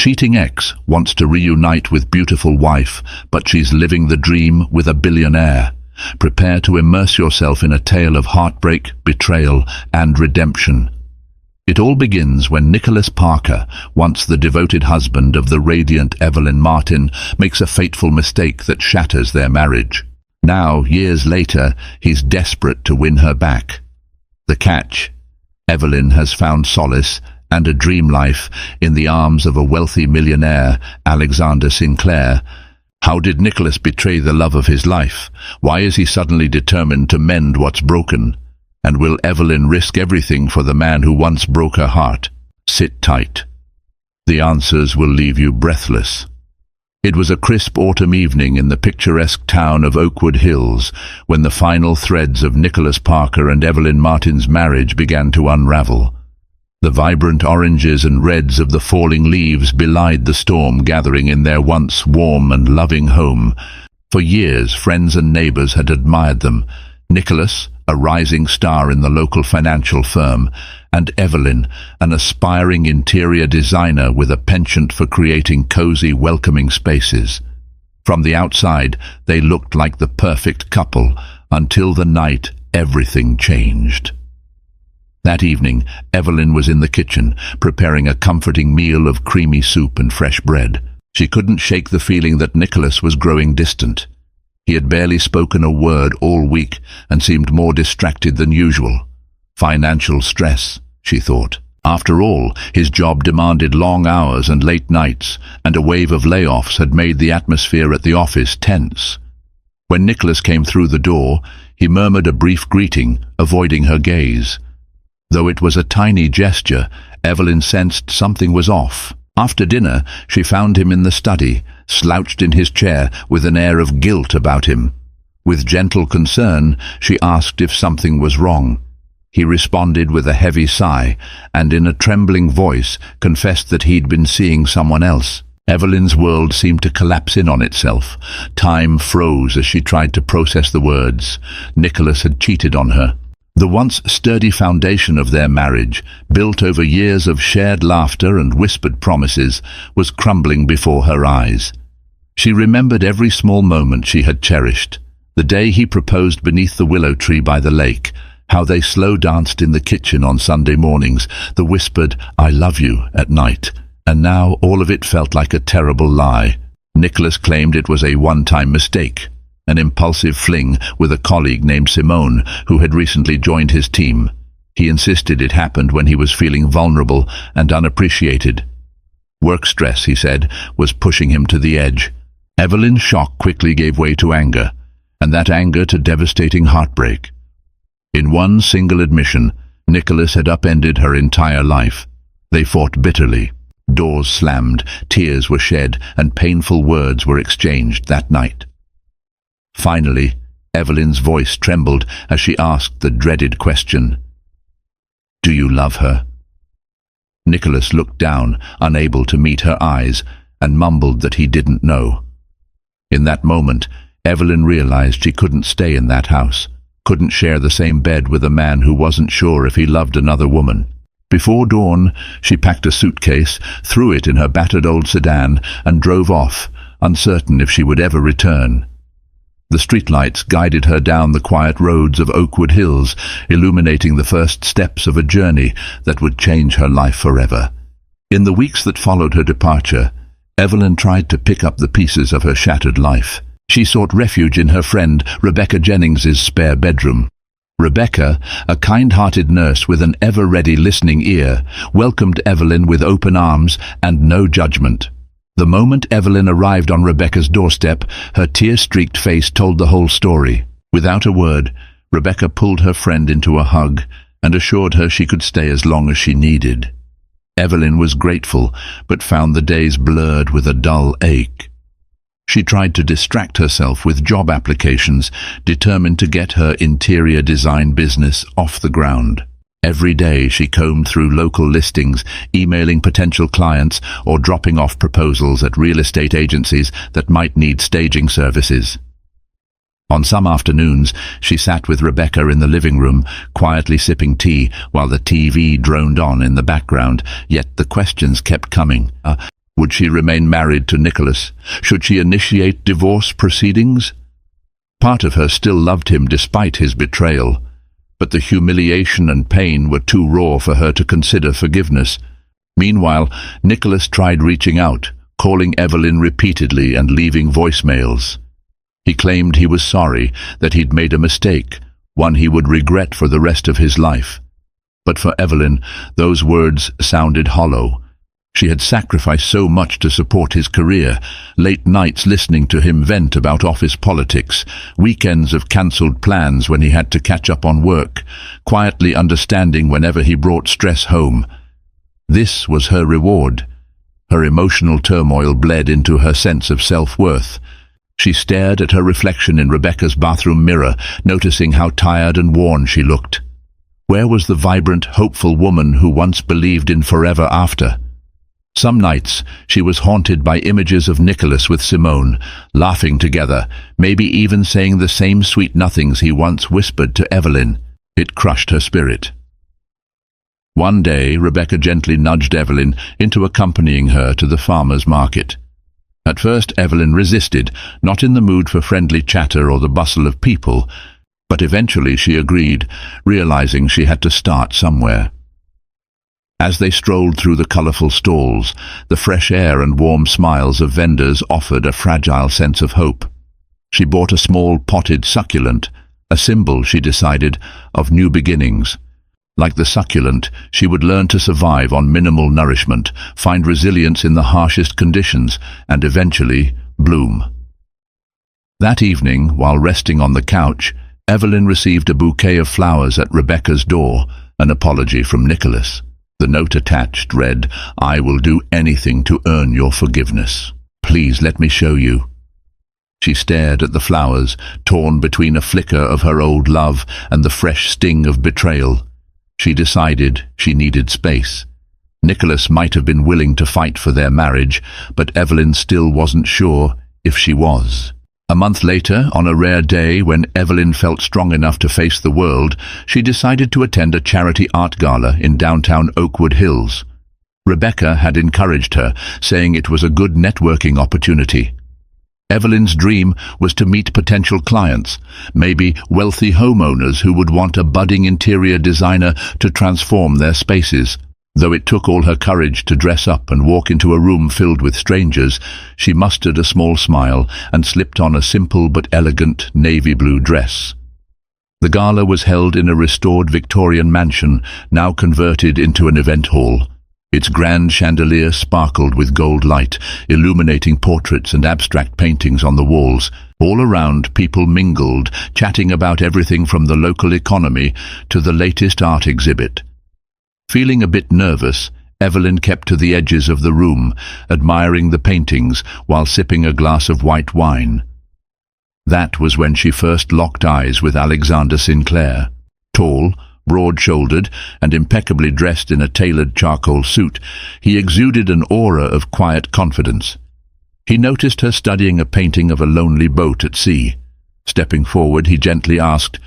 cheating ex wants to reunite with beautiful wife, but she's living the dream with a billionaire. Prepare to immerse yourself in a tale of heartbreak, betrayal, and redemption. It all begins when Nicholas Parker, once the devoted husband of the radiant Evelyn Martin, makes a fateful mistake that shatters their marriage. Now, years later, he's desperate to win her back. The catch: Evelyn has found solace and a dream life in the arms of a wealthy millionaire, Alexander Sinclair. How did Nicholas betray the love of his life? Why is he suddenly determined to mend what's broken? And will Evelyn risk everything for the man who once broke her heart? Sit tight. The answers will leave you breathless. It was a crisp autumn evening in the picturesque town of Oakwood Hills when the final threads of Nicholas Parker and Evelyn Martin's marriage began to unravel. The vibrant oranges and reds of the falling leaves belied the storm gathering in their once warm and loving home. For years, friends and neighbors had admired them. Nicholas, a rising star in the local financial firm, and Evelyn, an aspiring interior designer with a penchant for creating cozy, welcoming spaces. From the outside, they looked like the perfect couple, until the night everything changed. That evening, Evelyn was in the kitchen, preparing a comforting meal of creamy soup and fresh bread. She couldn't shake the feeling that Nicholas was growing distant. He had barely spoken a word all week and seemed more distracted than usual. Financial stress, she thought. After all, his job demanded long hours and late nights, and a wave of layoffs had made the atmosphere at the office tense. When Nicholas came through the door, he murmured a brief greeting, avoiding her gaze. Though it was a tiny gesture, Evelyn sensed something was off. After dinner, she found him in the study, slouched in his chair with an air of guilt about him. With gentle concern, she asked if something was wrong. He responded with a heavy sigh, and in a trembling voice confessed that he'd been seeing someone else. Evelyn's world seemed to collapse in on itself. Time froze as she tried to process the words. Nicholas had cheated on her. The once sturdy foundation of their marriage, built over years of shared laughter and whispered promises, was crumbling before her eyes. She remembered every small moment she had cherished. The day he proposed beneath the willow tree by the lake, how they slow danced in the kitchen on Sunday mornings, the whispered, "I love you," at night. And now all of it felt like a terrible lie. Nicholas claimed it was a one-time mistake. An impulsive fling with a colleague named Simone, who had recently joined his team. He insisted it happened when he was feeling vulnerable and unappreciated. Work stress, he said, was pushing him to the edge. Evelyn's shock quickly gave way to anger, and that anger to devastating heartbreak. In one single admission, Nicholas had upended her entire life. They fought bitterly. Doors slammed, tears were shed, and painful words were exchanged that night. Finally, Evelyn's voice trembled as she asked the dreaded question, "Do you love her?" Nicholas looked down, unable to meet her eyes, and mumbled that he didn't know. In that moment, Evelyn realized she couldn't stay in that house, couldn't share the same bed with a man who wasn't sure if he loved another woman. Before dawn, she packed a suitcase, threw it in her battered old sedan, and drove off, uncertain if she would ever return. The streetlights guided her down the quiet roads of Oakwood Hills, illuminating the first steps of a journey that would change her life forever. In the weeks that followed her departure, Evelyn tried to pick up the pieces of her shattered life. She sought refuge in her friend Rebecca Jennings's spare bedroom. Rebecca, a kind-hearted nurse with an ever-ready listening ear, welcomed Evelyn with open arms and no judgment. The moment Evelyn arrived on Rebecca's doorstep, her tear-streaked face told the whole story. Without a word, Rebecca pulled her friend into a hug and assured her she could stay as long as she needed. Evelyn was grateful, but found the days blurred with a dull ache. She tried to distract herself with job applications, determined to get her interior design business off the ground. Every day she combed through local listings, emailing potential clients or dropping off proposals at real estate agencies that might need staging services. On some afternoons, she sat with Rebecca in the living room, quietly sipping tea while the TV droned on in the background, yet the questions kept coming. Would she remain married to Nicholas? Should she initiate divorce proceedings? Part of her still loved him despite his betrayal, but the humiliation and pain were too raw for her to consider forgiveness. Meanwhile, Nicholas tried reaching out, calling Evelyn repeatedly and leaving voicemails. He claimed he was sorry, that he'd made a mistake, one he would regret for the rest of his life. But for Evelyn, those words sounded hollow. She had sacrificed so much to support his career, late nights listening to him vent about office politics, weekends of cancelled plans when he had to catch up on work, quietly understanding whenever he brought stress home. This was her reward. Her emotional turmoil bled into her sense of self-worth. She stared at her reflection in Rebecca's bathroom mirror, noticing how tired and worn she looked. Where was the vibrant, hopeful woman who once believed in forever after? Some nights she was haunted by images of Nicholas with Simone, laughing together, maybe even saying the same sweet nothings he once whispered to Evelyn. It crushed her spirit. One day Rebecca gently nudged Evelyn into accompanying her to the farmer's market. At first Evelyn resisted, not in the mood for friendly chatter or the bustle of people, but eventually she agreed, realizing she had to start somewhere. As they strolled through the colorful stalls, the fresh air and warm smiles of vendors offered a fragile sense of hope. She bought a small potted succulent, a symbol, she decided, of new beginnings. Like the succulent, she would learn to survive on minimal nourishment, find resilience in the harshest conditions, and eventually bloom. That evening, while resting on the couch, Evelyn received a bouquet of flowers at Rebecca's door, an apology from Nicholas. The note attached read, "I will do anything to earn your forgiveness. Please let me show you." She stared at the flowers, torn between a flicker of her old love and the fresh sting of betrayal. She decided she needed space. Nicholas might have been willing to fight for their marriage, but Evelyn still wasn't sure if she was. A month later, on a rare day when Evelyn felt strong enough to face the world, she decided to attend a charity art gala in downtown Oakwood Hills. Rebecca had encouraged her, saying it was a good networking opportunity. Evelyn's dream was to meet potential clients, maybe wealthy homeowners who would want a budding interior designer to transform their spaces. Though it took all her courage to dress up and walk into a room filled with strangers, she mustered a small smile and slipped on a simple but elegant navy blue dress. The gala was held in a restored Victorian mansion, now converted into an event hall. Its grand chandelier sparkled with gold light, illuminating portraits and abstract paintings on the walls. All around, people mingled, chatting about everything from the local economy to the latest art exhibit. Feeling a bit nervous, Evelyn kept to the edges of the room, admiring the paintings while sipping a glass of white wine. That was when she first locked eyes with Alexander Sinclair. Tall, broad-shouldered, and impeccably dressed in a tailored charcoal suit, he exuded an aura of quiet confidence. He noticed her studying a painting of a lonely boat at sea. Stepping forward, he gently asked,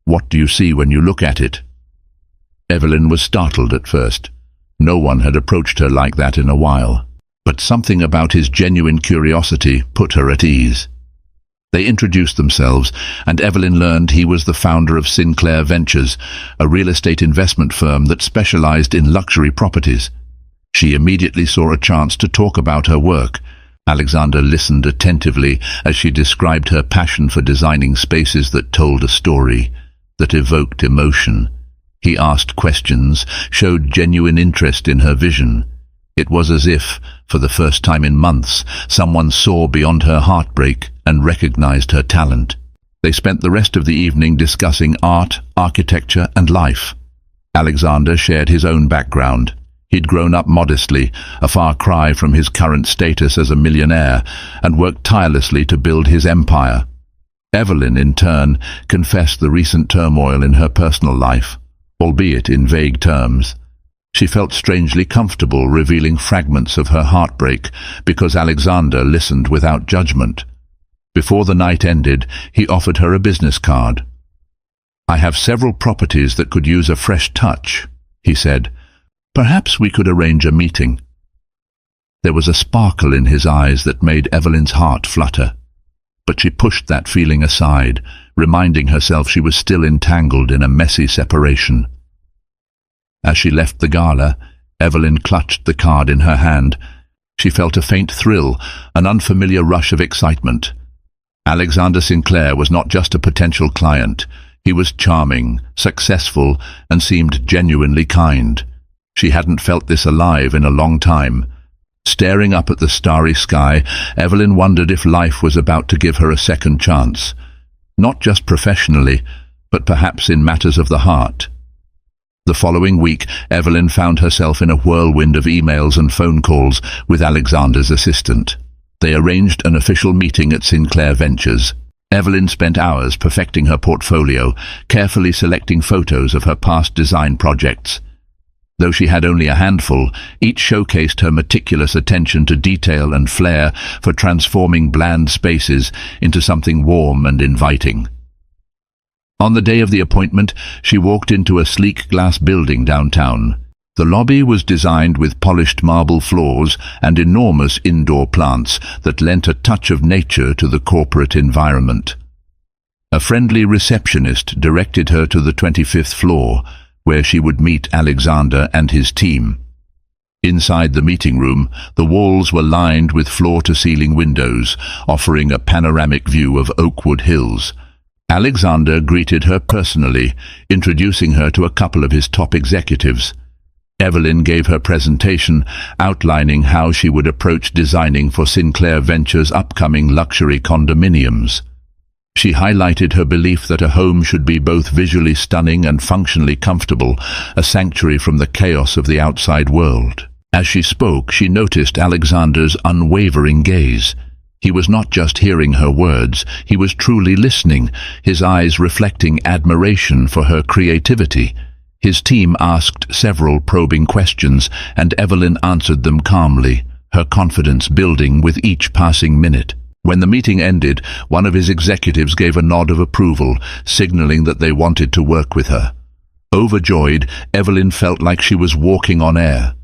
"What do you see when you look at it?" Evelyn was startled at first. No one had approached her like that in a while. But something about his genuine curiosity put her at ease. They introduced themselves, and Evelyn learned he was the founder of Sinclair Ventures, a real estate investment firm that specialized in luxury properties. She immediately saw a chance to talk about her work. Alexander listened attentively as she described her passion for designing spaces that told a story, that evoked emotion. He asked questions, showed genuine interest in her vision. It was as if, for the first time in months, someone saw beyond her heartbreak and recognized her talent. They spent the rest of the evening discussing art, architecture, and life. Alexander shared his own background. He'd grown up modestly, a far cry from his current status as a millionaire, and worked tirelessly to build his empire. Evelyn, in turn, confessed the recent turmoil in her personal life, albeit in vague terms. She felt strangely comfortable revealing fragments of her heartbreak because Alexander listened without judgment. Before the night ended, he offered her a business card. "I have several properties that could use a fresh touch," he said. "Perhaps we could arrange a meeting." There was a sparkle in his eyes that made Evelyn's heart flutter. But she pushed that feeling aside, reminding herself she was still entangled in a messy separation. As she left the gala, Evelyn clutched the card in her hand. She felt a faint thrill, an unfamiliar rush of excitement. Alexander Sinclair was not just a potential client. He was charming, successful, and seemed genuinely kind. She hadn't felt this alive in a long time. Staring up at the starry sky, Evelyn wondered if life was about to give her a second chance. Not just professionally, but perhaps in matters of the heart. The following week, Evelyn found herself in a whirlwind of emails and phone calls with Alexander's assistant. They arranged an official meeting at Sinclair Ventures. Evelyn spent hours perfecting her portfolio, carefully selecting photos of her past design projects. Though she had only a handful, each showcased her meticulous attention to detail and flair for transforming bland spaces into something warm and inviting. On the day of the appointment, she walked into a sleek glass building downtown. The lobby was designed with polished marble floors and enormous indoor plants that lent a touch of nature to the corporate environment. A friendly receptionist directed her to the 25th floor, where she would meet Alexander and his team. Inside the meeting room, the walls were lined with floor-to-ceiling windows, offering a panoramic view of Oakwood Hills. Alexander greeted her personally, introducing her to a couple of his top executives. Evelyn gave her presentation, outlining how she would approach designing for Sinclair Ventures' upcoming luxury condominiums. She highlighted her belief that a home should be both visually stunning and functionally comfortable, a sanctuary from the chaos of the outside world. As she spoke, she noticed Alexander's unwavering gaze. He was not just hearing her words, he was truly listening, his eyes reflecting admiration for her creativity. His team asked several probing questions, and Evelyn answered them calmly, her confidence building with each passing minute. When the meeting ended, one of his executives gave a nod of approval, signaling that they wanted to work with her. Overjoyed, Evelyn felt like she was walking on air.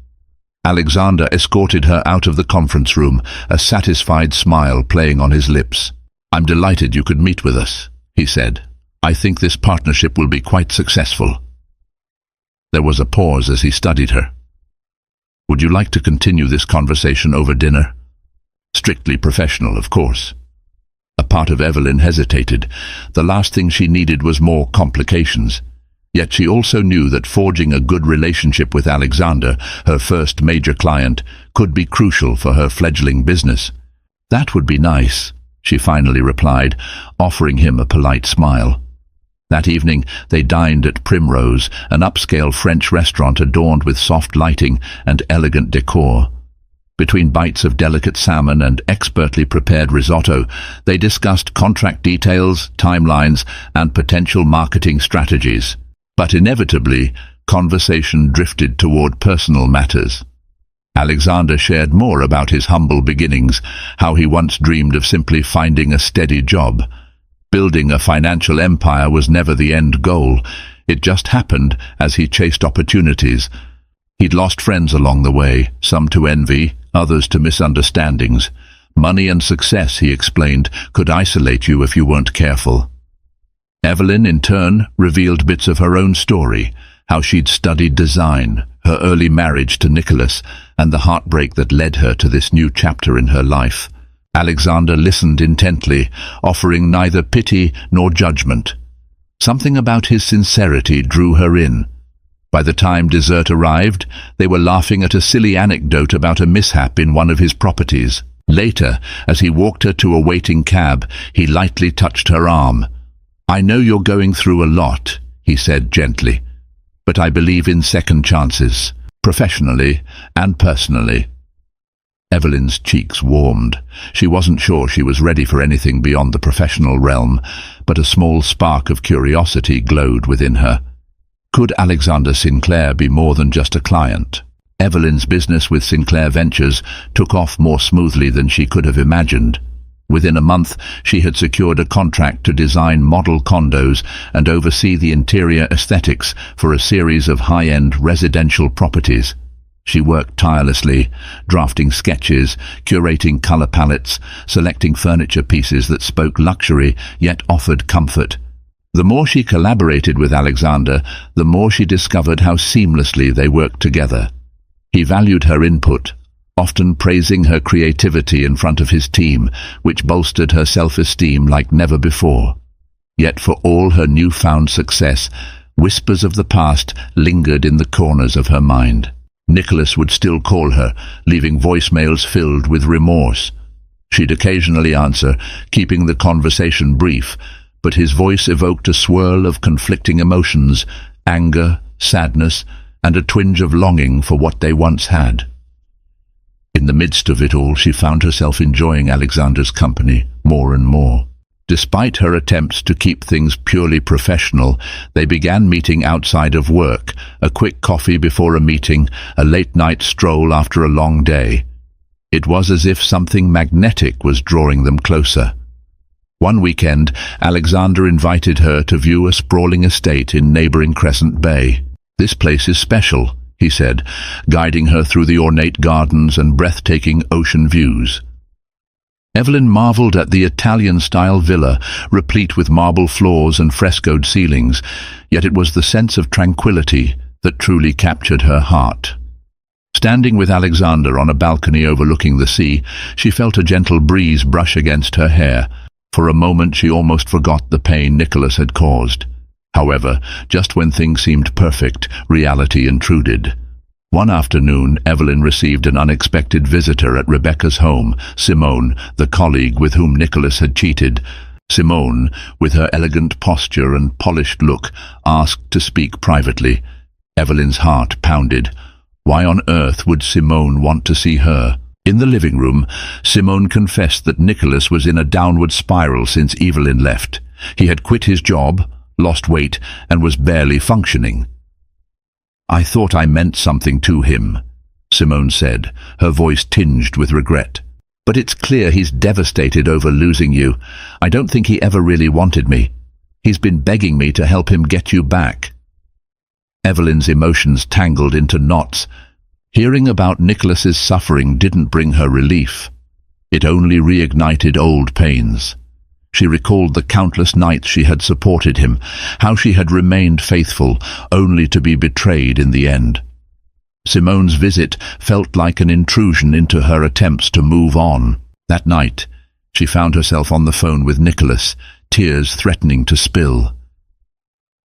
Alexander escorted her out of the conference room, a satisfied smile playing on his lips. "I'm delighted you could meet with us," he said. "I think this partnership will be quite successful." There was a pause as he studied her. "Would you like to continue this conversation over dinner?" Strictly professional, of course. A part of Evelyn hesitated. The last thing she needed was more complications. Yet she also knew that forging a good relationship with Alexander, her first major client, could be crucial for her fledgling business. "That would be nice," she finally replied, offering him a polite smile. That evening they dined at Primrose, an upscale French restaurant adorned with soft lighting and elegant decor. Between bites of delicate salmon and expertly prepared risotto, they discussed contract details, timelines, and potential marketing strategies. But inevitably, conversation drifted toward personal matters. Alexander shared more about his humble beginnings, how he once dreamed of simply finding a steady job. Building a financial empire was never the end goal. It just happened as he chased opportunities. He'd lost friends along the way, some to envy, others to misunderstandings. Money and success, he explained, could isolate you if you weren't careful. Evelyn, in turn, revealed bits of her own story, how she'd studied design, her early marriage to Nicholas, and the heartbreak that led her to this new chapter in her life. Alexander listened intently, offering neither pity nor judgment. Something about his sincerity drew her in. By the time dessert arrived, they were laughing at a silly anecdote about a mishap in one of his properties. Later, as he walked her to a waiting cab, he lightly touched her arm. "I know you're going through a lot," he said gently, "but I believe in second chances, professionally and personally." Evelyn's cheeks warmed. She wasn't sure she was ready for anything beyond the professional realm, but a small spark of curiosity glowed within her. Could Alexander Sinclair be more than just a client? Evelyn's business with Sinclair Ventures took off more smoothly than she could have imagined. Within a month, she had secured a contract to design model condos and oversee the interior aesthetics for a series of high-end residential properties. She worked tirelessly, drafting sketches, curating color palettes, selecting furniture pieces that spoke luxury yet offered comfort. The more she collaborated with Alexander, the more she discovered how seamlessly they worked together. He valued her input, often praising her creativity in front of his team, which bolstered her self-esteem like never before. Yet for all her newfound success, whispers of the past lingered in the corners of her mind. Nicholas would still call her, leaving voicemails filled with remorse. She'd occasionally answer, keeping the conversation brief, but his voice evoked a swirl of conflicting emotions, anger, sadness, and a twinge of longing for what they once had. In the midst of it all, she found herself enjoying Alexander's company more and more. Despite her attempts to keep things purely professional, they began meeting outside of work, a quick coffee before a meeting, a late-night stroll after a long day. It was as if something magnetic was drawing them closer. One weekend, Alexander invited her to view a sprawling estate in neighboring Crescent Bay. "This place is special," he said, guiding her through the ornate gardens and breathtaking ocean views. Evelyn marveled at the Italian-style villa, replete with marble floors and frescoed ceilings, yet it was the sense of tranquility that truly captured her heart. Standing with Alexander on a balcony overlooking the sea, she felt a gentle breeze brush against her hair. For a moment she almost forgot the pain Nicholas had caused. However, just when things seemed perfect, reality intruded. One afternoon, Evelyn received an unexpected visitor at Rebecca's home, Simone, the colleague with whom Nicholas had cheated. Simone, with her elegant posture and polished look, asked to speak privately. Evelyn's heart pounded. Why on earth would Simone want to see her? In the living room, Simone confessed that Nicholas was in a downward spiral since Evelyn left. He had quit his job, lost weight, and was barely functioning. "I thought I meant something to him," Simone said, her voice tinged with regret. "But it's clear he's devastated over losing you. I don't think he ever really wanted me. He's been begging me to help him get you back." Evelyn's emotions tangled into knots. Hearing about Nicholas's suffering didn't bring her relief. It only reignited old pains. She recalled the countless nights she had supported him, how she had remained faithful, only to be betrayed in the end. Simone's visit felt like an intrusion into her attempts to move on. That night, she found herself on the phone with Nicholas, tears threatening to spill.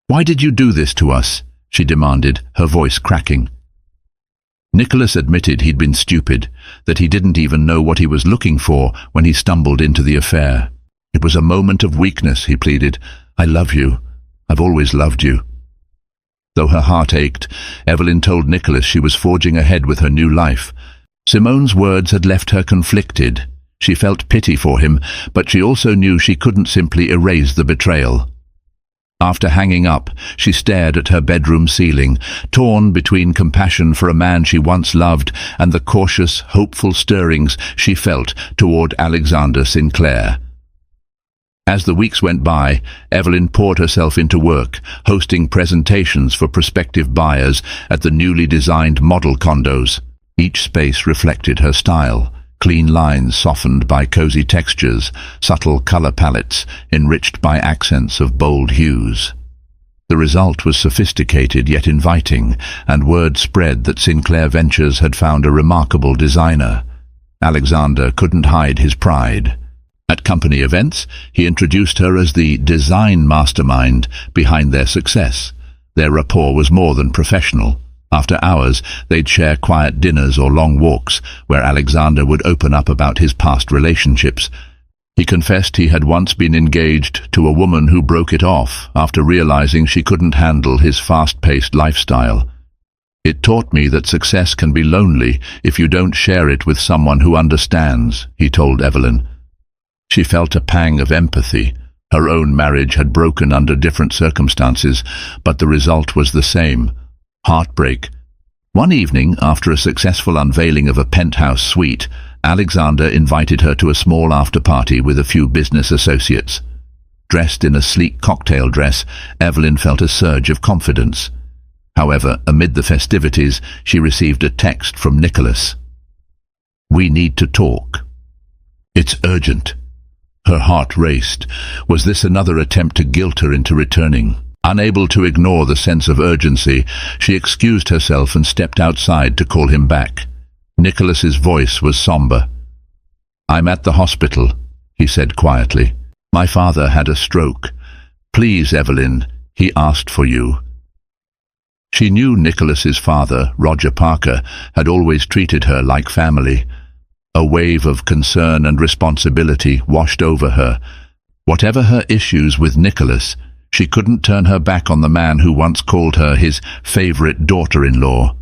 "Why did you do this to us?" she demanded, her voice cracking. Nicholas admitted he'd been stupid, that he didn't even know what he was looking for when he stumbled into the affair. "It was a moment of weakness," he pleaded. "I love you. I've always loved you." Though her heart ached, Evelyn told Nicholas she was forging ahead with her new life. Simone's words had left her conflicted. She felt pity for him, but she also knew she couldn't simply erase the betrayal. After hanging up, she stared at her bedroom ceiling, torn between compassion for a man she once loved and the cautious, hopeful stirrings she felt toward Alexander Sinclair. As the weeks went by, Evelyn poured herself into work, hosting presentations for prospective buyers at the newly designed model condos. Each space reflected her style, clean lines softened by cozy textures, subtle color palettes enriched by accents of bold hues. The result was sophisticated yet inviting, and word spread that Sinclair Ventures had found a remarkable designer. Alexander couldn't hide his pride. At company events, he introduced her as the design mastermind behind their success. Their rapport was more than professional. After hours, they'd share quiet dinners or long walks, where Alexander would open up about his past relationships. He confessed he had once been engaged to a woman who broke it off after realizing she couldn't handle his fast-paced lifestyle. "It taught me that success can be lonely if you don't share it with someone who understands," he told Evelyn. She felt a pang of empathy. Her own marriage had broken under different circumstances, but the result was the same: heartbreak. One evening, after a successful unveiling of a penthouse suite, Alexander invited her to a small after-party with a few business associates. Dressed in a sleek cocktail dress, Evelyn felt a surge of confidence. However, amid the festivities, she received a text from Nicholas. "We need to talk. It's urgent." Her heart raced. Was this another attempt to guilt her into returning? Unable to ignore the sense of urgency, she excused herself and stepped outside to call him back. Nicholas's voice was somber. "I'm at the hospital," he said quietly. "My father had a stroke. Please, Evelyn, he asked for you." She knew Nicholas's father, Roger Parker, had always treated her like family. A wave of concern and responsibility washed over her. Whatever her issues with Nicholas, she couldn't turn her back on the man who once called her his favorite daughter-in-law.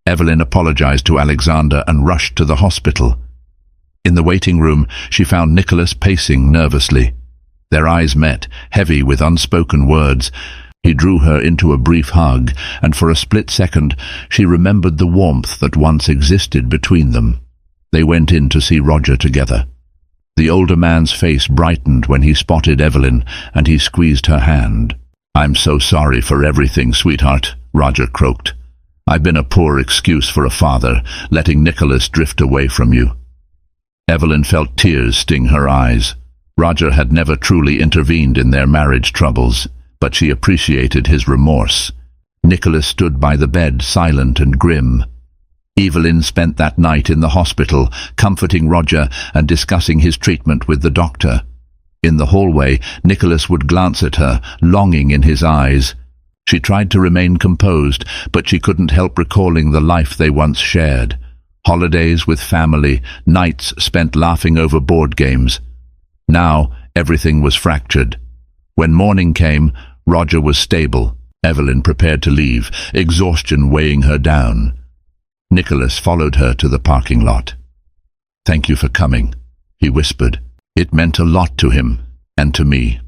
Evelyn apologized to Alexander and rushed to the hospital. In the waiting room, she found Nicholas pacing nervously. Their eyes met, heavy with unspoken words. He drew her into a brief hug, and for a split second she remembered the warmth that once existed between them. They went in to see Roger together. The older man's face brightened when he spotted Evelyn, and he squeezed her hand. "I'm so sorry for everything, sweetheart," Roger croaked. "I've been a poor excuse for a father, letting Nicholas drift away from you." Evelyn felt tears sting her eyes. Roger had never truly intervened in their marriage troubles, but she appreciated his remorse. Nicholas stood by the bed, silent and grim. Evelyn spent that night in the hospital, comforting Roger and discussing his treatment with the doctor. In the hallway, Nicholas would glance at her, longing in his eyes. She tried to remain composed, but she couldn't help recalling the life they once shared. Holidays with family, nights spent laughing over board games. Now, everything was fractured. When morning came, Roger was stable. Evelyn prepared to leave, exhaustion weighing her down. Nicholas followed her to the parking lot. "Thank you for coming," he whispered. It meant a lot to him, and to me.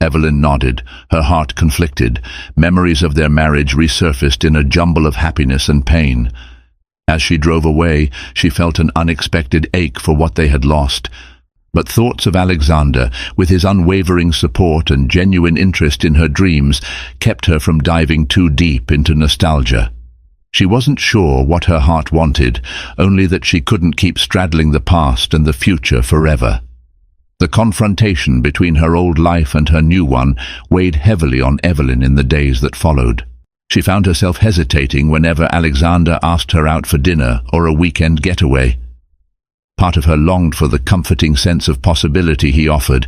Evelyn nodded, her heart conflicted. Memories of their marriage resurfaced in a jumble of happiness and pain. As she drove away, she felt an unexpected ache for what they had lost. But thoughts of Alexander, with his unwavering support and genuine interest in her dreams, kept her from diving too deep into nostalgia. She wasn't sure what her heart wanted, only that she couldn't keep straddling the past and the future forever. The confrontation between her old life and her new one weighed heavily on Evelyn in the days that followed. She found herself hesitating whenever Alexander asked her out for dinner or a weekend getaway. Part of her longed for the comforting sense of possibility he offered,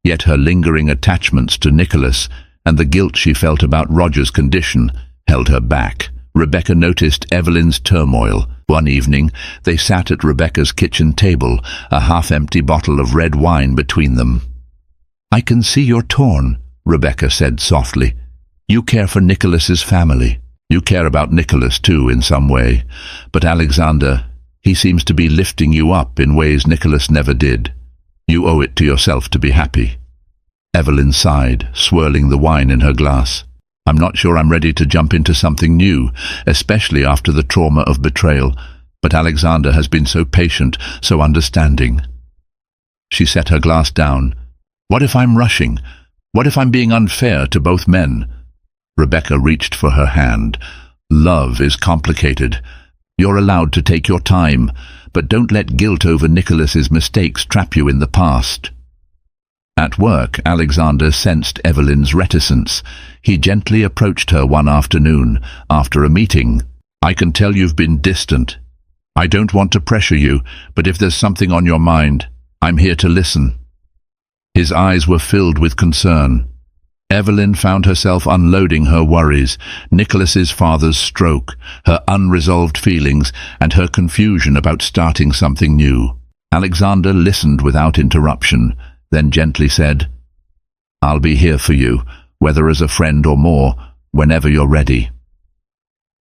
yet her lingering attachments to Nicholas and the guilt she felt about Roger's condition held her back. Rebecca noticed Evelyn's turmoil. One evening, they sat at Rebecca's kitchen table, a half-empty bottle of red wine between them. "I can see you're torn," Rebecca said softly. "You care for Nicholas's family. You care about Nicholas too in some way. But Alexander, he seems to be lifting you up in ways Nicholas never did. You owe it to yourself to be happy." Evelyn sighed, swirling the wine in her glass. "I'm not sure I'm ready to jump into something new, especially after the trauma of betrayal, but Alexander has been so patient, so understanding." She set her glass down. "What if I'm rushing? What if I'm being unfair to both men?" Rebecca reached for her hand. "Love is complicated. You're allowed to take your time, but don't let guilt over Nicholas's mistakes trap you in the past." At work, Alexander sensed Evelyn's reticence. He gently approached her one afternoon, after a meeting. "I can tell you've been distant. I don't want to pressure you, but if there's something on your mind, I'm here to listen." His eyes were filled with concern. Evelyn found herself unloading her worries, Nicholas's father's stroke, her unresolved feelings, and her confusion about starting something new. Alexander listened without interruption, then gently said, "I'll be here for you, whether as a friend or more, whenever you're ready."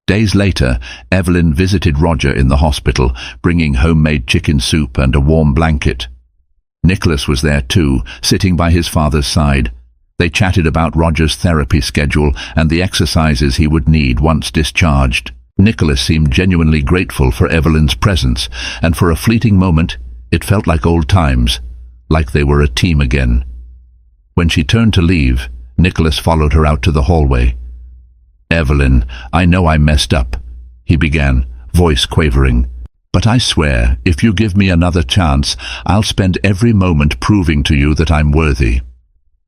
Days later, Evelyn visited Roger in the hospital, bringing homemade chicken soup and a warm blanket. Nicholas was there too, sitting by his father's side. They chatted about Roger's therapy schedule and the exercises he would need once discharged. Nicholas seemed genuinely grateful for Evelyn's presence, and for a fleeting moment, it felt like old times, like they were a team again. When she turned to leave, Nicholas followed her out to the hallway. "Evelyn, I know I messed up," he began, voice quavering. "But I swear, if you give me another chance, I'll spend every moment proving to you that I'm worthy."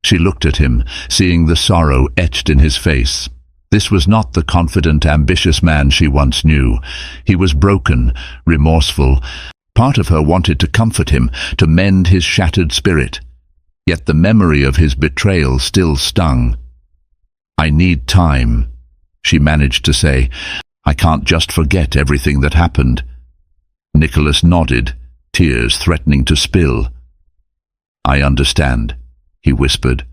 She looked at him, seeing the sorrow etched in his face. This was not the confident, ambitious man she once knew. He was broken, remorseful. Part of her wanted to comfort him, to mend his shattered spirit. Yet the memory of his betrayal still stung. "I need time," she managed to say. "I can't just forget everything that happened." Nicholas nodded, tears threatening to spill. "I understand," he whispered.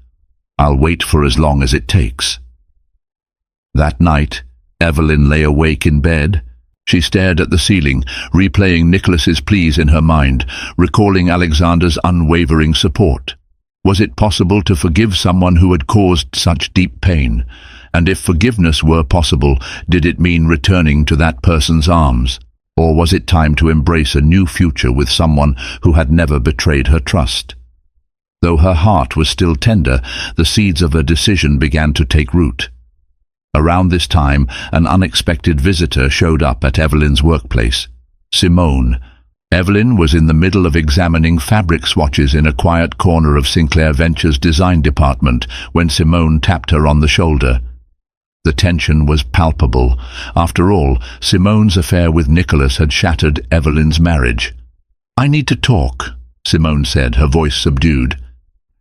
"I'll wait for as long as it takes." That night, Evelyn lay awake in bed. She stared at the ceiling, replaying Nicholas's pleas in her mind, recalling Alexander's unwavering support. Was it possible to forgive someone who had caused such deep pain? And if forgiveness were possible, did it mean returning to that person's arms? Or was it time to embrace a new future with someone who had never betrayed her trust? Though her heart was still tender, the seeds of a decision began to take root. Around this time, an unexpected visitor showed up at Evelyn's workplace. Simone. Evelyn was in the middle of examining fabric swatches in a quiet corner of Sinclair Ventures' design department when Simone tapped her on the shoulder. The tension was palpable. After all, Simone's affair with Nicholas had shattered Evelyn's marriage. "I need to talk," Simone said, her voice subdued.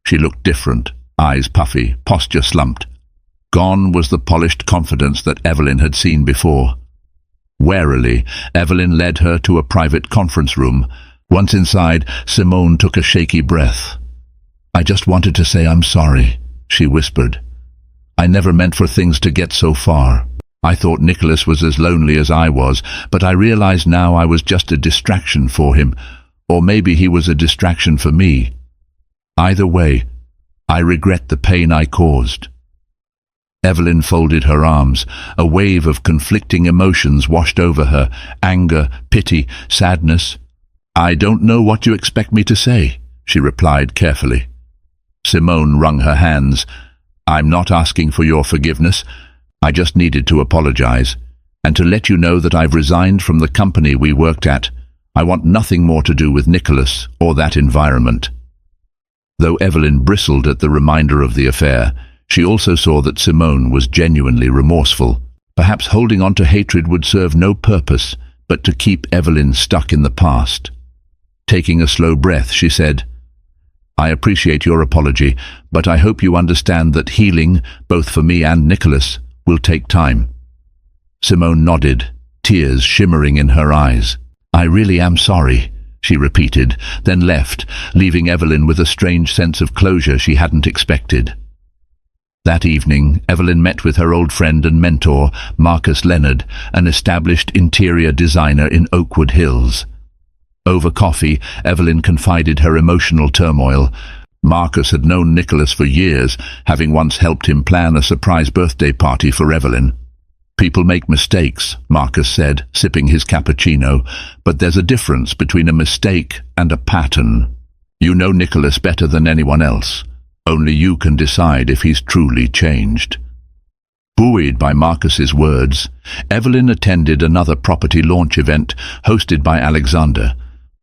She looked different, eyes puffy, posture slumped. Gone was the polished confidence that Evelyn had seen before. Warily, Evelyn led her to a private conference room. Once inside, Simone took a shaky breath. "I just wanted to say I'm sorry," she whispered. "I never meant for things to get so far. I thought Nicholas was as lonely as I was, but I realized now I was just a distraction for him, or maybe he was a distraction for me. Either way, I regret the pain I caused." Evelyn folded her arms. A wave of conflicting emotions washed over her: anger, pity, sadness. "I don't know what you expect me to say," she replied carefully. Simone wrung her hands. "I'm not asking for your forgiveness. I just needed to apologize, and to let you know that I've resigned from the company we worked at. I want nothing more to do with Nicholas or that environment." Though Evelyn bristled at the reminder of the affair, she also saw that Simone was genuinely remorseful. Perhaps holding on to hatred would serve no purpose but to keep Evelyn stuck in the past. Taking a slow breath, she said, "I appreciate your apology, but I hope you understand that healing, both for me and Nicholas, will take time." Simone nodded, tears shimmering in her eyes. "I really am sorry," she repeated, then left, leaving Evelyn with a strange sense of closure she hadn't expected. That evening, Evelyn met with her old friend and mentor, Marcus Leonard, an established interior designer in Oakwood Hills. Over coffee, Evelyn confided her emotional turmoil. Marcus had known Nicholas for years, having once helped him plan a surprise birthday party for Evelyn. "People make mistakes," Marcus said, sipping his cappuccino, "but there's a difference between a mistake and a pattern. You know Nicholas better than anyone else. Only you can decide if he's truly changed." Buoyed by Marcus's words, Evelyn attended another property launch event hosted by Alexander.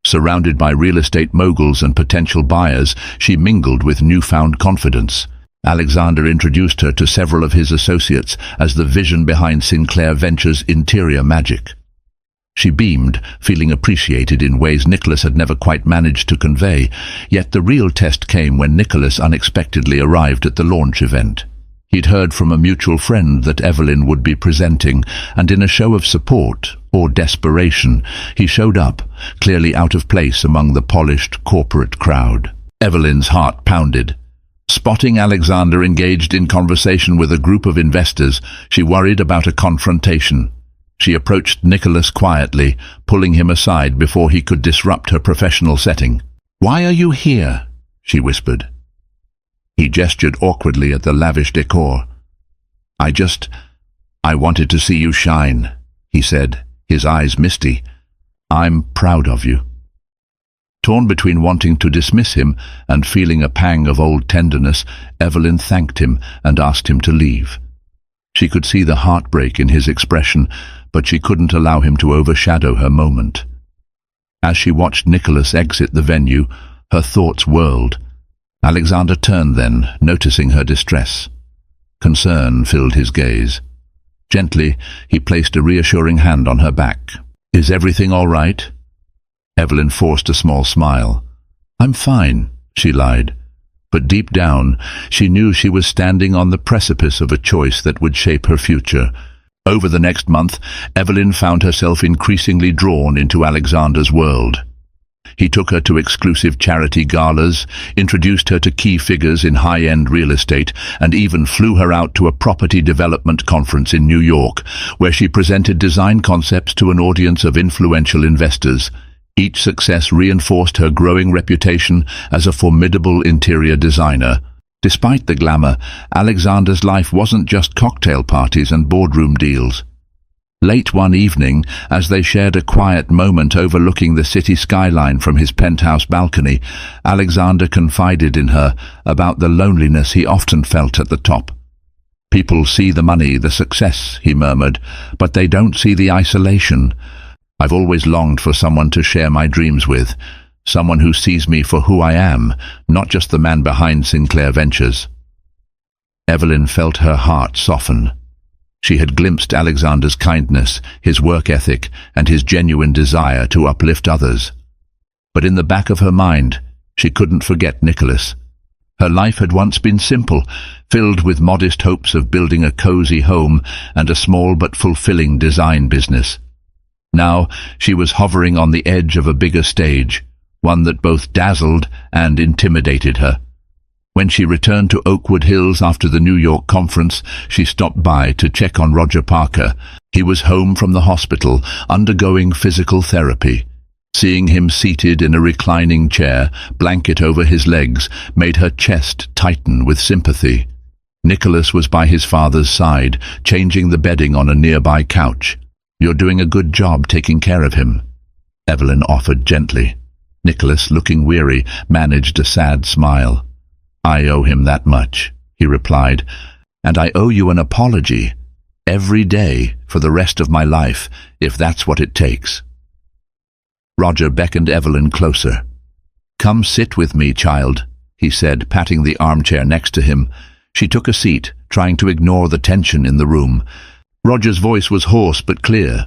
Surrounded by real estate moguls and potential buyers, she mingled with newfound confidence. Alexander introduced her to several of his associates as the vision behind Sinclair Ventures' interior magic. She beamed, feeling appreciated in ways Nicholas had never quite managed to convey, yet the real test came when Nicholas unexpectedly arrived at the launch event. He'd heard from a mutual friend that Evelyn would be presenting, and in a show of support, or desperation, he showed up, clearly out of place among the polished corporate crowd. Evelyn's heart pounded. Spotting Alexander engaged in conversation with a group of investors, she worried about a confrontation. She approached Nicholas quietly, pulling him aside before he could disrupt her professional setting. "Why are you here?" she whispered. He gestured awkwardly at the lavish decor. I wanted to see you shine," he said, his eyes misty. "I'm proud of you." Torn between wanting to dismiss him and feeling a pang of old tenderness, Evelyn thanked him and asked him to leave. She could see the heartbreak in his expression, but she couldn't allow him to overshadow her moment. As she watched Nicholas exit the venue, her thoughts whirled. Alexander turned then, noticing her distress. Concern filled his gaze. Gently, he placed a reassuring hand on her back. "Is everything all right?" Evelyn forced a small smile. "I'm fine," she lied. But deep down, she knew she was standing on the precipice of a choice that would shape her future. Over the next month, Evelyn found herself increasingly drawn into Alexander's world. He took her to exclusive charity galas, introduced her to key figures in high-end real estate, and even flew her out to a property development conference in New York, where she presented design concepts to an audience of influential investors. Each success reinforced her growing reputation as a formidable interior designer. Despite the glamour, Alexander's life wasn't just cocktail parties and boardroom deals. Late one evening, as they shared a quiet moment overlooking the city skyline from his penthouse balcony, Alexander confided in her about the loneliness he often felt at the top. "People see the money, the success," he murmured, "but they don't see the isolation. I've always longed for someone to share my dreams with, someone who sees me for who I am, not just the man behind Sinclair Ventures." Evelyn felt her heart soften. She had glimpsed Alexander's kindness, his work ethic, and his genuine desire to uplift others. But in the back of her mind, she couldn't forget Nicholas. Her life had once been simple, filled with modest hopes of building a cozy home and a small but fulfilling design business. Now she was hovering on the edge of a bigger stage, one that both dazzled and intimidated her. When she returned to Oakwood Hills after the New York conference, she stopped by to check on Roger Parker. He was home from the hospital, undergoing physical therapy. Seeing him seated in a reclining chair, blanket over his legs, made her chest tighten with sympathy. Nicholas was by his father's side, changing the bedding on a nearby couch. "You're doing a good job taking care of him," Evelyn offered gently. Nicholas, looking weary, managed a sad smile. "I owe him that much," he replied, "and I owe you an apology every day for the rest of my life, if that's what it takes." Roger beckoned Evelyn closer. "Come sit with me, child," he said, patting the armchair next to him. She took a seat, trying to ignore the tension in the room. Roger's voice was hoarse but clear.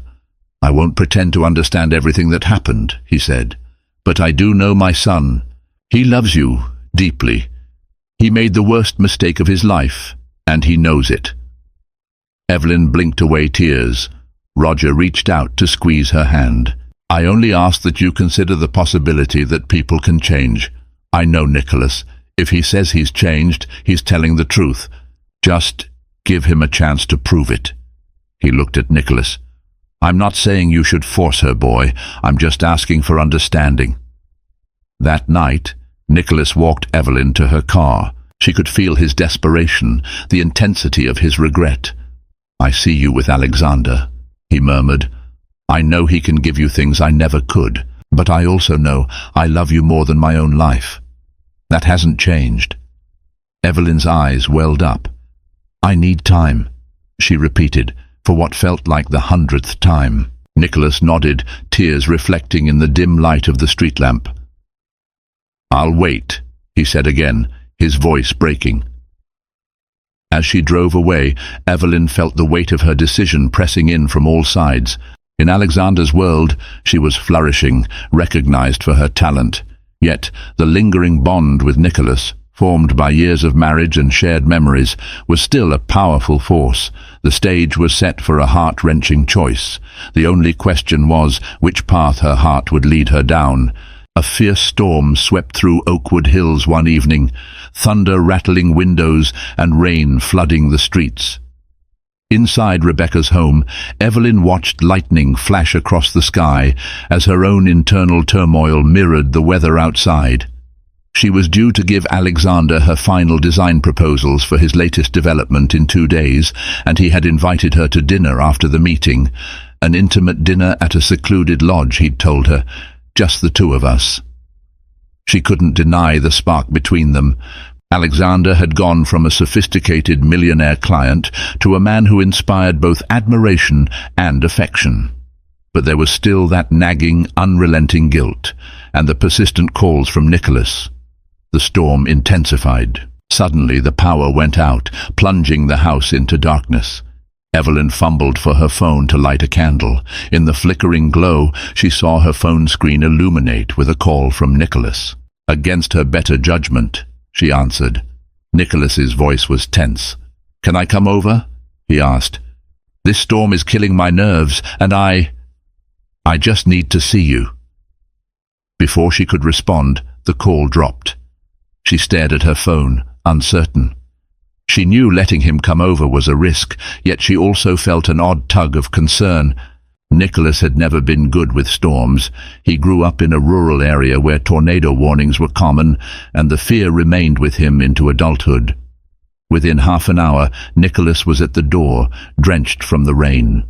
"I won't pretend to understand everything that happened," he said, "but I do know my son. He loves you deeply. He made the worst mistake of his life, and he knows it." Evelyn blinked away tears. Roger reached out to squeeze her hand. "I only ask that you consider the possibility that people can change. I know Nicholas. If he says he's changed, he's telling the truth. Just give him a chance to prove it." He looked at Nicholas. "I'm not saying you should force her, boy. I'm just asking for understanding." That night, Nicholas walked Evelyn to her car. She could feel his desperation, the intensity of his regret. "I see you with Alexander," he murmured. "I know he can give you things I never could, but I also know I love you more than my own life. That hasn't changed." Evelyn's eyes welled up. "I need time," she repeated, for what felt like the 100th time. Nicholas nodded, tears reflecting in the dim light of the street lamp. "I'll wait," he said again, his voice breaking. As she drove away, Evelyn felt the weight of her decision pressing in from all sides. In Alexander's world, she was flourishing, recognized for her talent. Yet the lingering bond with Nicholas, formed by years of marriage and shared memories, was still a powerful force. The stage was set for a heart-wrenching choice. The only question was which path her heart would lead her down. A fierce storm swept through Oakwood Hills one evening, thunder rattling windows and rain flooding the streets. Inside Rebecca's home, Evelyn watched lightning flash across the sky as her own internal turmoil mirrored the weather outside. She was due to give Alexander her final design proposals for his latest development in 2 days, and he had invited her to dinner after the meeting. An intimate dinner at a secluded lodge, he'd told her. Just the two of us. She couldn't deny the spark between them. Alexander had gone from a sophisticated millionaire client to a man who inspired both admiration and affection. But there was still that nagging, unrelenting guilt, and the persistent calls from Nicholas. The storm intensified. Suddenly the power went out, plunging the house into darkness. Evelyn fumbled for her phone to light a candle. In the flickering glow, she saw her phone screen illuminate with a call from Nicholas. Against her better judgment, she answered. Nicholas's voice was tense. "Can I come over?" he asked. "This storm is killing my nerves, and I just need to see you." Before she could respond, the call dropped. She stared at her phone, uncertain. She knew letting him come over was a risk, yet she also felt an odd tug of concern. Nicholas had never been good with storms. He grew up in a rural area where tornado warnings were common, and the fear remained with him into adulthood. Within half an hour, Nicholas was at the door, drenched from the rain.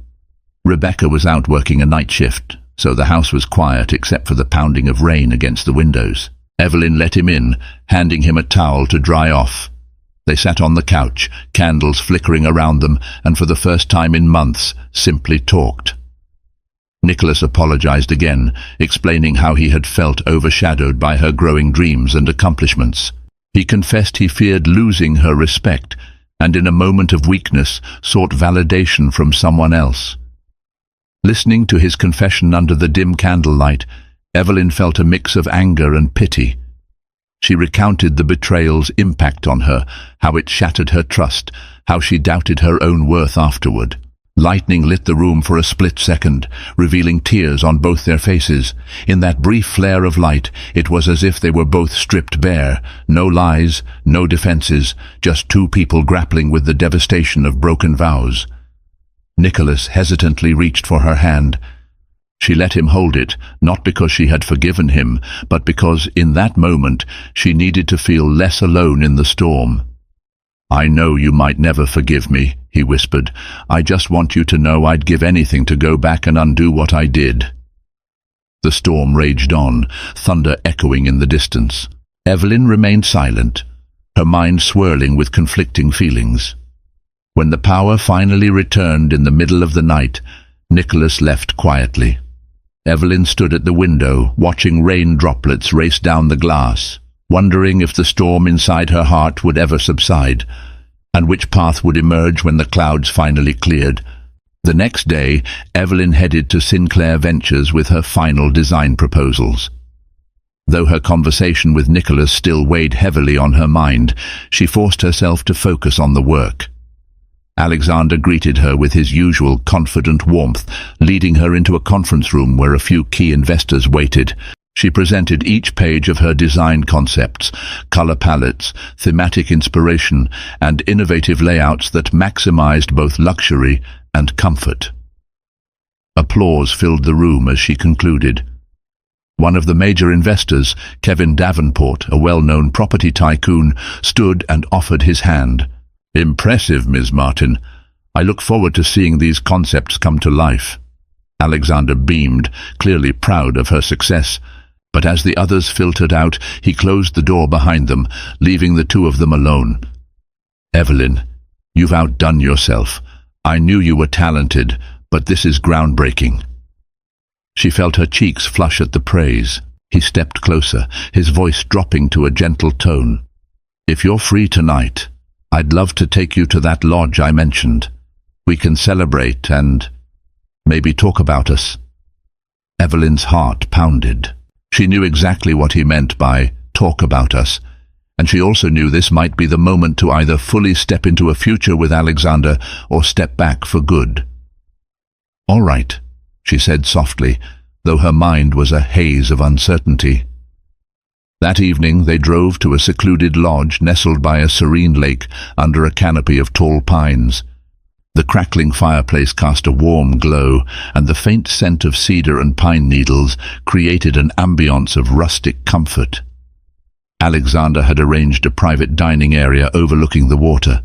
Rebecca was out working a night shift, so the house was quiet except for the pounding of rain against the windows. Evelyn let him in, handing him a towel to dry off. They sat on the couch, candles flickering around them, and for the first time in months, simply talked. Nicholas apologized again, explaining how he had felt overshadowed by her growing dreams and accomplishments. He confessed he feared losing her respect, and in a moment of weakness sought validation from someone else. Listening to his confession under the dim candlelight, Evelyn felt a mix of anger and pity. She recounted the betrayal's impact on her, how it shattered her trust, how she doubted her own worth afterward. Lightning lit the room for a split second, revealing tears on both their faces. In that brief flare of light, it was as if they were both stripped bare. No lies, no defenses, just two people grappling with the devastation of broken vows. Nicholas hesitantly reached for her hand. She let him hold it, not because she had forgiven him, but because, in that moment, she needed to feel less alone in the storm. "I know you might never forgive me," he whispered. "I just want you to know I'd give anything to go back and undo what I did." The storm raged on, thunder echoing in the distance. Evelyn remained silent, her mind swirling with conflicting feelings. When the power finally returned in the middle of the night, Nicholas left quietly. Evelyn stood at the window, watching rain droplets race down the glass, wondering if the storm inside her heart would ever subside, and which path would emerge when the clouds finally cleared. The next day, Evelyn headed to Sinclair Ventures with her final design proposals. Though her conversation with Nicholas still weighed heavily on her mind, she forced herself to focus on the work. Alexander greeted her with his usual confident warmth, leading her into a conference room where a few key investors waited. She presented each page of her design concepts, color palettes, thematic inspiration, and innovative layouts that maximized both luxury and comfort. Applause filled the room as she concluded. One of the major investors, Kevin Davenport, a well-known property tycoon, stood and offered his hand. "Impressive, Ms. Martin. I look forward to seeing these concepts come to life." Alexander beamed, clearly proud of her success. But as the others filtered out, he closed the door behind them, leaving the two of them alone. "Evelyn, you've outdone yourself. I knew you were talented, but this is groundbreaking." She felt her cheeks flush at the praise. He stepped closer, his voice dropping to a gentle tone. "If you're free tonight, I'd love to take you to that lodge I mentioned. We can celebrate and maybe talk about us." Evelyn's heart pounded. She knew exactly what he meant by "talk about us," and she also knew this might be the moment to either fully step into a future with Alexander or step back for good. "All right," she said softly, though her mind was a haze of uncertainty. That evening they drove to a secluded lodge nestled by a serene lake under a canopy of tall pines. The crackling fireplace cast a warm glow, and the faint scent of cedar and pine needles created an ambience of rustic comfort. Alexander had arranged a private dining area overlooking the water.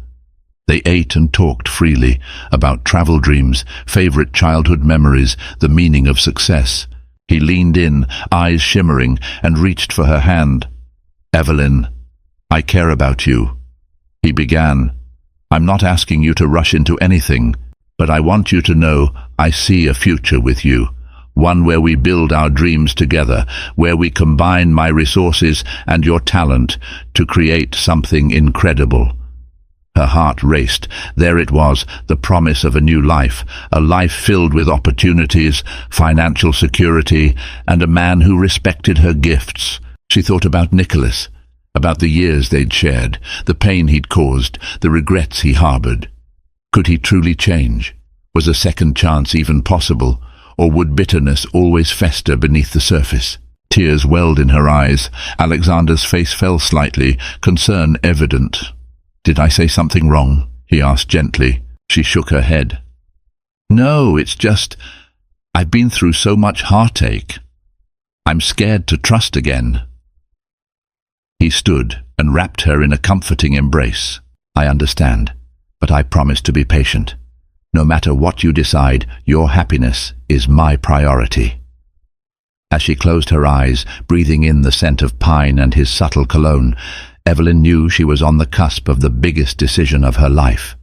They ate and talked freely about travel dreams, favorite childhood memories, the meaning of success. He leaned in, eyes shimmering, and reached for her hand. "Evelyn, I care about you, he began. I'm not asking you to rush into anything, but I want you to know I see a future with you. One where we build our dreams together, where we combine my resources and your talent to create something incredible. Her heart raced. There it was, the promise of a new life, a life filled with opportunities, financial security, and a man who respected her gifts. She thought about Nicholas, about the years they'd shared, the pain he'd caused, the regrets he harbored. Could he truly change? Was a second chance even possible? Or would bitterness always fester beneath the surface? Tears welled in her eyes. Alexander's face fell slightly, concern evident. Did I say something wrong? He asked gently. She shook her head. No, it's just, I've been through so much heartache. I'm scared to trust again. He stood and wrapped her in a comforting embrace. I understand, but I promise to be patient. No matter what you decide, your happiness is my priority. As she closed her eyes, breathing in the scent of pine and his subtle cologne, Evelyn knew she was on the cusp of the biggest decision of her life.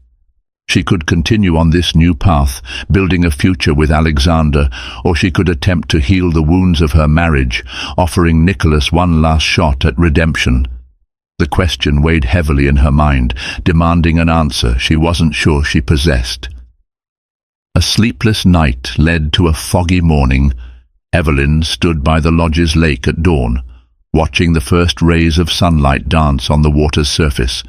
She could continue on this new path, building a future with Alexander, or she could attempt to heal the wounds of her marriage, offering Nicholas one last shot at redemption. The question weighed heavily in her mind, demanding an answer she wasn't sure she possessed. A sleepless night led to a foggy morning. Evelyn stood by the lodge's lake at dawn, watching the first rays of sunlight dance on the water's surface.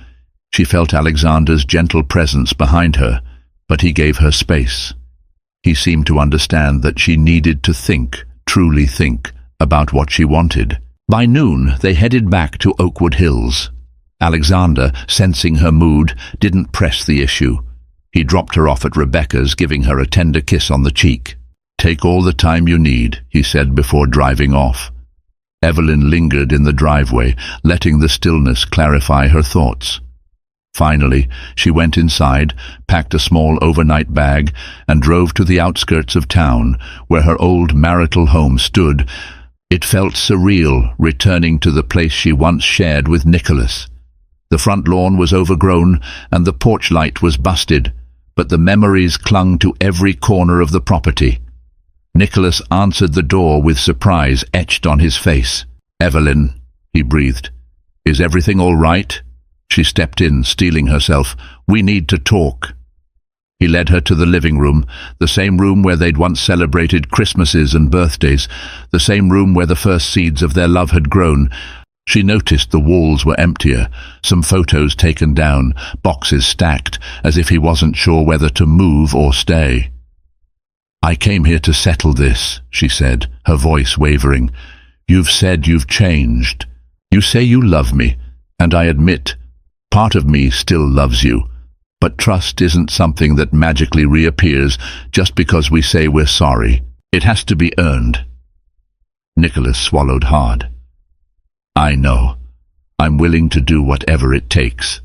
She felt Alexander's gentle presence behind her, but he gave her space. He seemed to understand that she needed to think, truly think, about what she wanted. By noon, they headed back to Oakwood Hills. Alexander, sensing her mood, didn't press the issue. He dropped her off at Rebecca's, giving her a tender kiss on the cheek. Take all the time you need, he said before driving off. Evelyn lingered in the driveway, letting the stillness clarify her thoughts. Finally, she went inside, packed a small overnight bag, and drove to the outskirts of town, where her old marital home stood. It felt surreal, returning to the place she once shared with Nicholas. The front lawn was overgrown, and the porch light was busted, but the memories clung to every corner of the property. Nicholas answered the door with surprise etched on his face. "Evelyn," he breathed. "Is everything all right?" She stepped in, steeling herself. "We need to talk." He led her to the living room, the same room where they'd once celebrated Christmases and birthdays, the same room where the first seeds of their love had grown. She noticed the walls were emptier, some photos taken down, boxes stacked, as if he wasn't sure whether to move or stay. "I came here to settle this," she said, her voice wavering. "You've said you've changed. You say you love me, and I admit, part of me still loves you. But trust isn't something that magically reappears just because we say we're sorry. It has to be earned." Nicholas swallowed hard. "I know. I'm willing to do whatever it takes."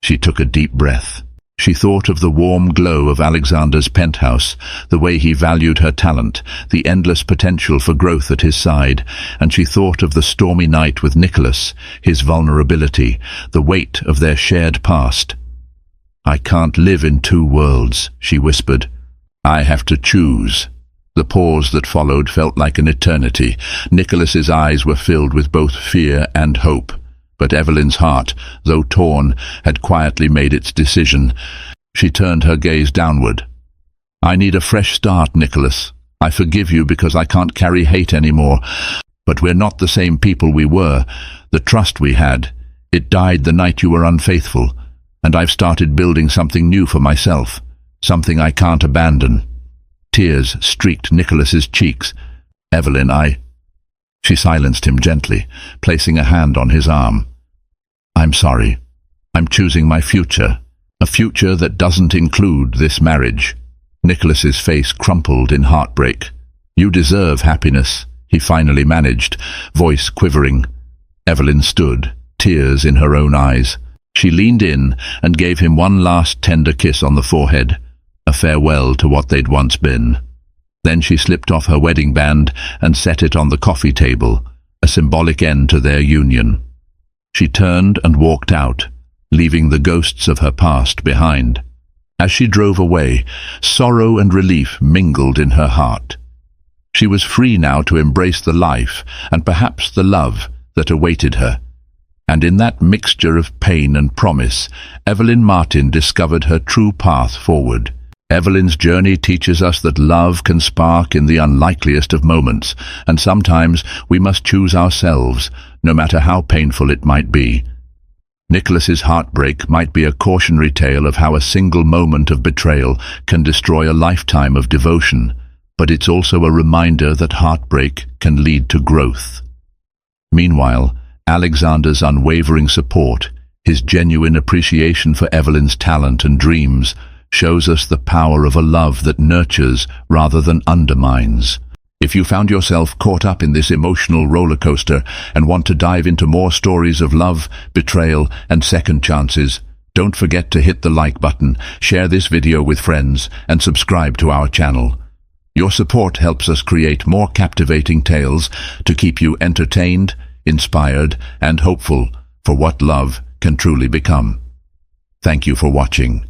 She took a deep breath. She thought of the warm glow of Alexander's penthouse, the way he valued her talent, the endless potential for growth at his side, and she thought of the stormy night with Nicholas, his vulnerability, the weight of their shared past. "I can't live in two worlds," she whispered. "I have to choose." The pause that followed felt like an eternity. Nicholas's eyes were filled with both fear and hope, but Evelyn's heart, though torn, had quietly made its decision. She turned her gaze downward. "I need a fresh start, Nicholas. I forgive you because I can't carry hate anymore. But we're not the same people we were. The trust we had, it died the night you were unfaithful, and I've started building something new for myself, something I can't abandon." Tears streaked Nicholas's cheeks. "Evelyn, She silenced him gently, placing a hand on his arm. "I'm sorry. I'm choosing my future, a future that doesn't include this marriage." Nicholas's face crumpled in heartbreak. "You deserve happiness," he finally managed, voice quivering. Evelyn stood, tears in her own eyes. She leaned in and gave him one last tender kiss on the forehead, a farewell to what they'd once been. Then she slipped off her wedding band and set it on the coffee table, a symbolic end to their union. She turned and walked out, leaving the ghosts of her past behind. As she drove away, sorrow and relief mingled in her heart. She was free now to embrace the life and perhaps the love that awaited her. And in that mixture of pain and promise, Evelyn Martin discovered her true path forward. Evelyn's journey teaches us that love can spark in the unlikeliest of moments, and sometimes we must choose ourselves, no matter how painful it might be. Nicholas's heartbreak might be a cautionary tale of how a single moment of betrayal can destroy a lifetime of devotion, but it's also a reminder that heartbreak can lead to growth. Meanwhile, Alexander's unwavering support, his genuine appreciation for Evelyn's talent and dreams, shows us the power of a love that nurtures rather than undermines. If you found yourself caught up in this emotional roller coaster and want to dive into more stories of love, betrayal, and second chances, don't forget to hit the like button, share this video with friends, and subscribe to our channel. Your support helps us create more captivating tales to keep you entertained, inspired, and hopeful for what love can truly become. Thank you for watching.